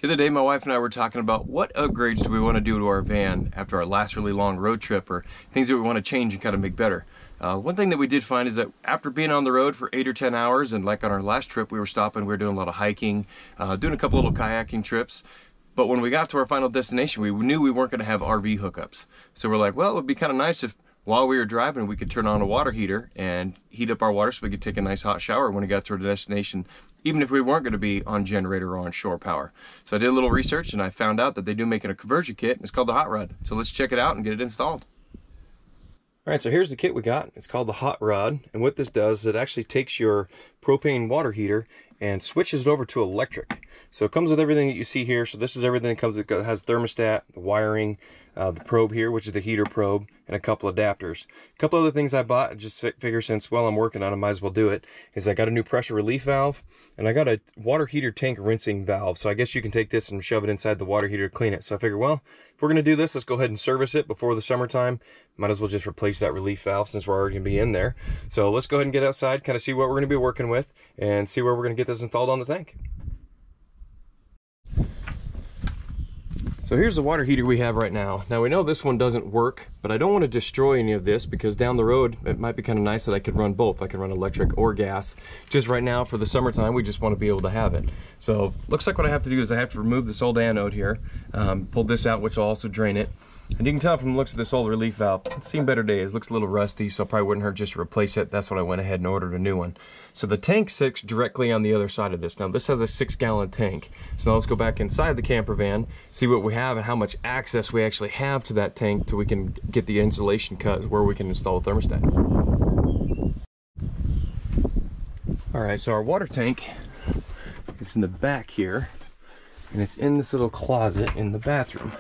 The other day, my wife and I were talking about what upgrades do we want to do to our van after our last really long road trip, or things that we want to change and kind of make better. One thing that we did find is that after being on the road for 8 or 10 hours, and like on our last trip, we were doing a lot of hiking, doing a couple little kayaking trips. But when we got to our final destination, we knew we weren't going to have RV hookups. So we're like, well, it would be kind of nice if while we were driving, we could turn on a water heater and heat up our water so we could take a nice hot shower when we got to our destination, even if we weren't going to be on generator or on shore power. So I did a little research and I found out that they do make a conversion kit, and it's called the Hott Rod. So let's check it out and get it installed. All right, so here's the kit we got. It's called the Hott Rod, and what this does is it actually takes your propane water heater and switches it over to electric. So it comes with everything that you see here. So this is everything that comes. It has thermostat, the wiring, the probe here, which is the heater probe, and a couple adapters. A couple other things I bought, I just figure since, well, I'm working on it, I might as well do it, is I got a new pressure relief valve, and I got a water heater tank rinsing valve. So I guess you can take this and shove it inside the water heater to clean it. So I figure, well, if we're gonna do this, let's go ahead and service it before the summertime. Might as well just replace that relief valve since we're already gonna be in there. So let's go ahead and get outside, kind of see what we're gonna be working with, and see where we're gonna get this installed on the tank. So here's the water heater we have right now. Now we know this one doesn't work, but I don't want to destroy any of this because down the road it might be kind of nice that I could run both. I can run electric or gas. Just right now for the summertime, we just want to be able to have it. So looks like what I have to do is I have to remove this old anode here, pull this out, which will also drain it. And you can tell from the looks of this old relief valve, it's seen better days. Looks a little rusty, so it probably wouldn't hurt just to replace it. That's what I went ahead and ordered a new one. So the tank sits directly on the other side of this. Now this has a 6-gallon tank. So now let's go back inside the camper van, see what we have and how much access we actually have to that tank till we can get the insulation cut where we can install a thermostat. All right, so our water tank is in the back here, and it's in this little closet in the bathroom.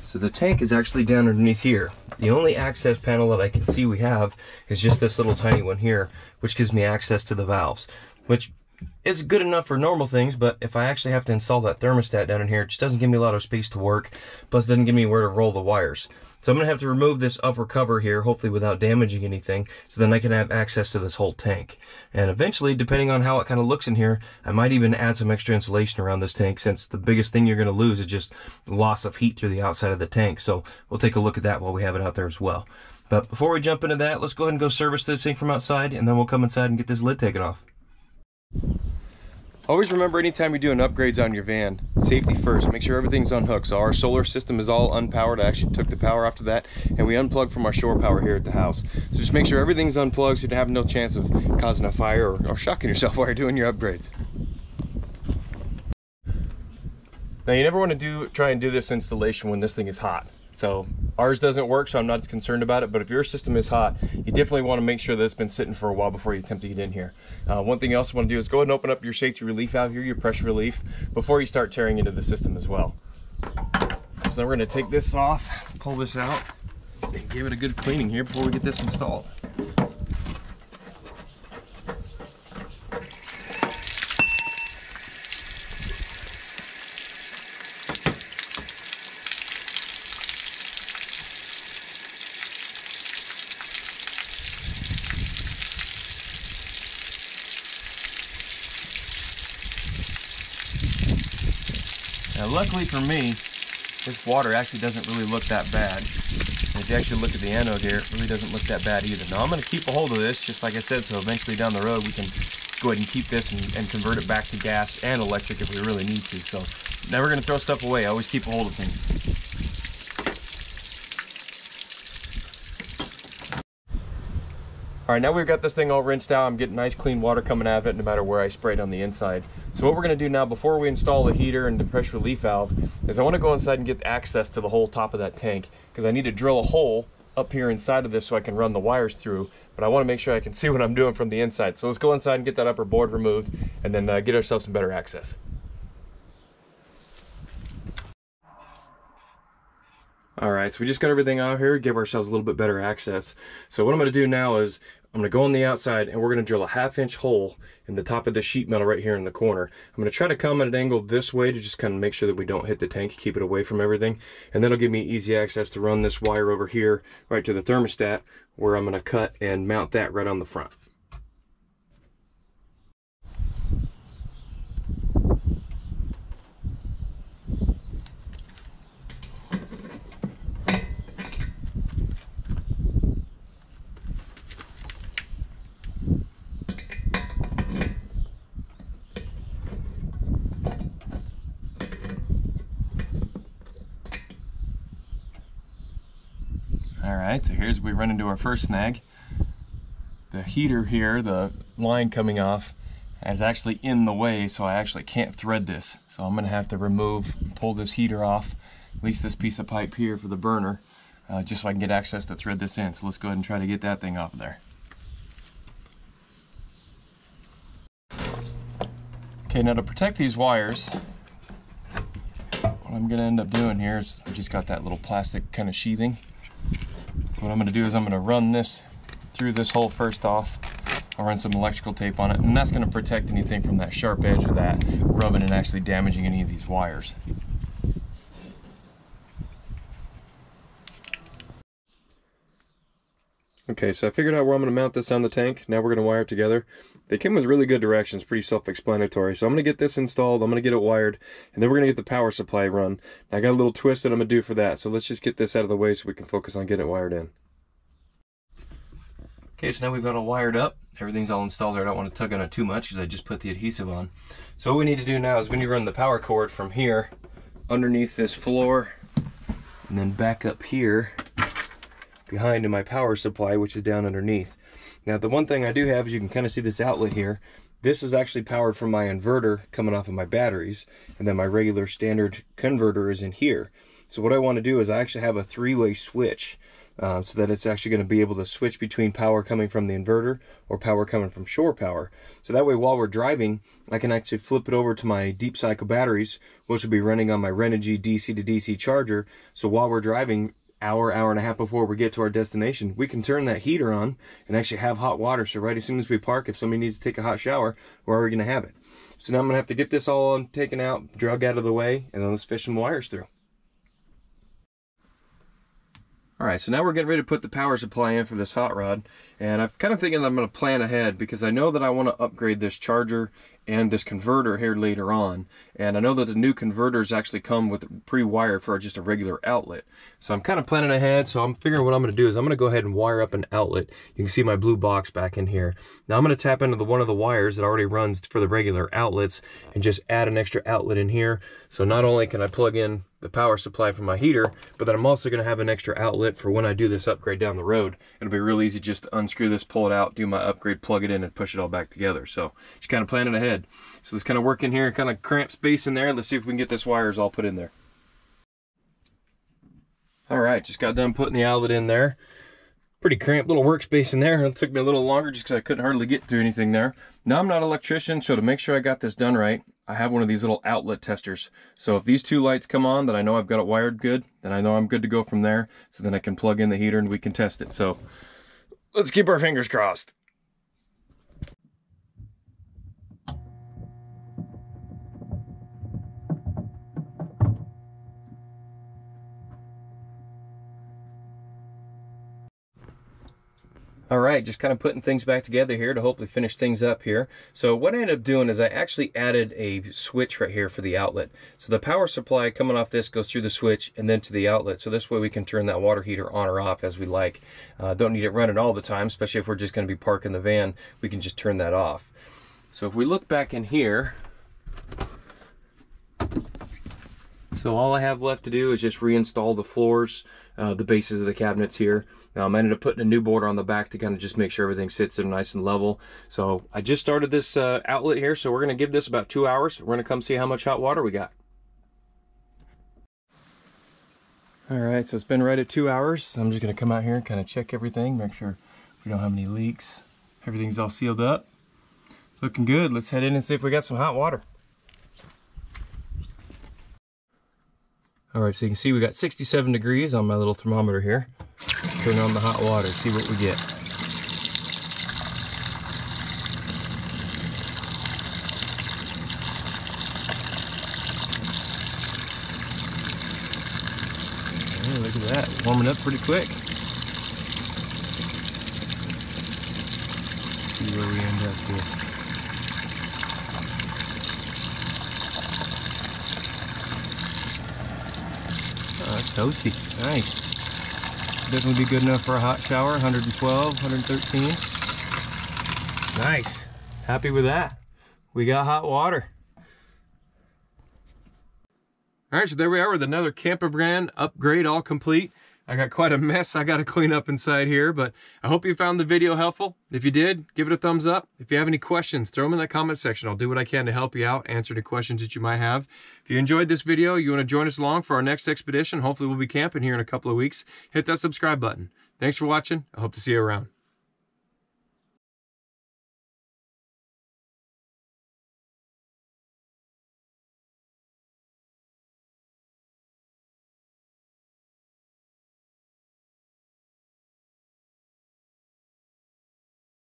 So the tank is actually down underneath here. The only access panel that I can see we have is just this little tiny one here, which gives me access to the valves, which is good enough for normal things, but if I actually have to install that thermostat down in here, it just doesn't give me a lot of space to work, plus it doesn't give me where to roll the wires. So I'm gonna have to remove this upper cover here, hopefully without damaging anything, so then I can have access to this whole tank. And eventually, depending on how it kind of looks in here, I might even add some extra insulation around this tank, since the biggest thing you're gonna lose is just loss of heat through the outside of the tank. So we'll take a look at that while we have it out there as well. But before we jump into that, let's go ahead and go service this thing from outside, and then we'll come inside and get this lid taken off. Always remember, anytime you're doing upgrades on your van, safety first. Make sure everything's unhooked. So our solar system is all unpowered. I actually took the power off to that, and we unplugged from our shore power here at the house. So just make sure everything's unplugged so you have no chance of causing a fire or shocking yourself while you're doing your upgrades. Now you never want to try and do this installation when this thing is hot. So ours doesn't work, so I'm not as concerned about it, but if your system is hot, you definitely want to make sure that it's been sitting for a while before you attempt to get in here. One thing you also want to do is go ahead and open up your safety relief valve here, your pressure relief, before you start tearing into the system as well. So we're going to take this off, pull this out, and give it a good cleaning here before we get this installed. Now luckily for me, this water actually doesn't really look that bad. And if you actually look at the anode here, it really doesn't look that bad either. Now I'm going to keep a hold of this, just like I said, so eventually down the road we can go ahead and keep this and convert it back to gas and electric if we really need to. So never going to throw stuff away, I always keep a hold of things. All right, now we've got this thing all rinsed out. I'm getting nice clean water coming out of it no matter where I spray it on the inside. So what we're gonna do now, before we install the heater and the pressure relief valve, is I wanna go inside and get access to the whole top of that tank, because I need to drill a hole up here inside of this so I can run the wires through, but I wanna make sure I can see what I'm doing from the inside. So let's go inside and get that upper board removed, and then get ourselves some better access. All right, so we just got everything out here, give ourselves a little bit better access. So what I'm gonna do now is I'm gonna go on the outside and we're gonna drill a 1/2-inch hole in the top of the sheet metal right here in the corner. I'm gonna try to come at an angle this way to just kind of make sure that we don't hit the tank, keep it away from everything. And that'll give me easy access to run this wire over here right to the thermostat, where I'm gonna cut and mount that right on the front. Alright, so here's we run into our first snag. The heater here, the line coming off, is actually in the way, so I actually can't thread this. So I'm going to have to pull this heater off, at least this piece of pipe here for the burner, just so I can get access to thread this in. So let's go ahead and try to get that thing off of there. Okay, now to protect these wires, what I'm going to end up doing here is I just got that little plastic kind of sheathing. So what I'm going to do is I'm going to run this through this hole first off. I'll run some electrical tape on it, and that's going to protect anything from that sharp edge of that rubbing and actually damaging any of these wires. Okay, so I figured out where I'm going to mount this on the tank. Now we're going to wire it together. They came with really good directions, pretty self-explanatory. So I'm going to get this installed, I'm going to get it wired, and then we're going to get the power supply run. I got a little twist that I'm going to do for that, so let's just get this out of the way so we can focus on getting it wired in. Okay, so now we've got it wired up. Everything's all installed there. I don't want to tug on it too much because I just put the adhesive on. So what we need to do now is we need to run the power cord from here underneath this floor and then back up here behind to my power supply, which is down underneath. Now the one thing I do have is you can kind of see this outlet here. This is actually powered from my inverter coming off of my batteries, and then my regular standard converter is in here. So what I want to do is I actually have a three-way switch so that it's actually going to be able to switch between power coming from the inverter or power coming from shore power. So that way while we're driving, I can actually flip it over to my deep cycle batteries, which will be running on my Renogy DC to DC charger. So while we're driving, hour and a half before we get to our destination, we can turn that heater on and actually have hot water. So right as soon as we park, if somebody needs to take a hot shower, we're already going to have it. So now I'm going to have to get this all taken out, drug out of the way, and then let's fish some wires through. Alright, so now we're getting ready to put the power supply in for this hot rod, and I'm kind of thinking that I'm going to plan ahead because I know that I want to upgrade this charger and this converter here later on, and I know that the new converters actually come with pre-wired for just a regular outlet. So I'm kind of planning ahead, so I'm figuring what I'm going to do is I'm going to go ahead and wire up an outlet. You can see my blue box back in here. Now I'm going to tap into one of the wires that already runs for the regular outlets and just add an extra outlet in here. So not only can I plug in the power supply from my heater, but then I'm also going to have an extra outlet for when I do this upgrade down the road. It'll be real easy just to unscrew this, pull it out, do my upgrade, plug it in, and push it all back together. So just kind of planning ahead. So let's kind of work in here, kind of cramp space in there. Let's see if we can get this wires all put in there. Alright, just got done putting the outlet in there. Pretty cramped little workspace in there. It took me a little longer just because I couldn't hardly get through anything there. Now I'm not an electrician, so to make sure I got this done right, I have one of these little outlet testers. So if these two lights come on, then I know I've got it wired good, then I know I'm good to go from there. So then I can plug in the heater and we can test it. So let's keep our fingers crossed. All right, just kind of putting things back together here to hopefully finish things up here. So what I ended up doing is I actually added a switch right here for the outlet. So the power supply coming off this goes through the switch and then to the outlet. So this way we can turn that water heater on or off as we like. Don't need it running all the time, especially if we're just going to be parking the van. We can just turn that off. So if we look back in here, so all I have left to do is just reinstall the floors, the bases of the cabinets here. I ended up putting a new border on the back to kind of just make sure everything sits there nice and level. So I just started this outlet here, so we're going to give this about 2 hours. We're going to come see how much hot water we got. All right, so it's been right at 2 hours. So I'm just going to come out here and kind of check everything, make sure we don't have any leaks. Everything's all sealed up. Looking good. Let's head in and see if we got some hot water. All right, so you can see we got 67 degrees on my little thermometer here. Turn on the hot water, see what we get. Oh, look at that, warming up pretty quick. See where we end up here. Oh, that's toasty. Nice. Definitely be good enough for a hot shower. 112, 113. Nice. Happy with that. We got hot water. All right, so there we are with another Campervan upgrade all complete. I got quite a mess I got to clean up inside here, but I hope you found the video helpful. If you did, give it a thumbs up. If you have any questions, throw them in the comment section. I'll do what I can to help you out, answer the questions that you might have. If you enjoyed this video, you want to join us along for our next expedition, hopefully we'll be camping here in a couple of weeks, hit that subscribe button. Thanks for watching. I hope to see you around.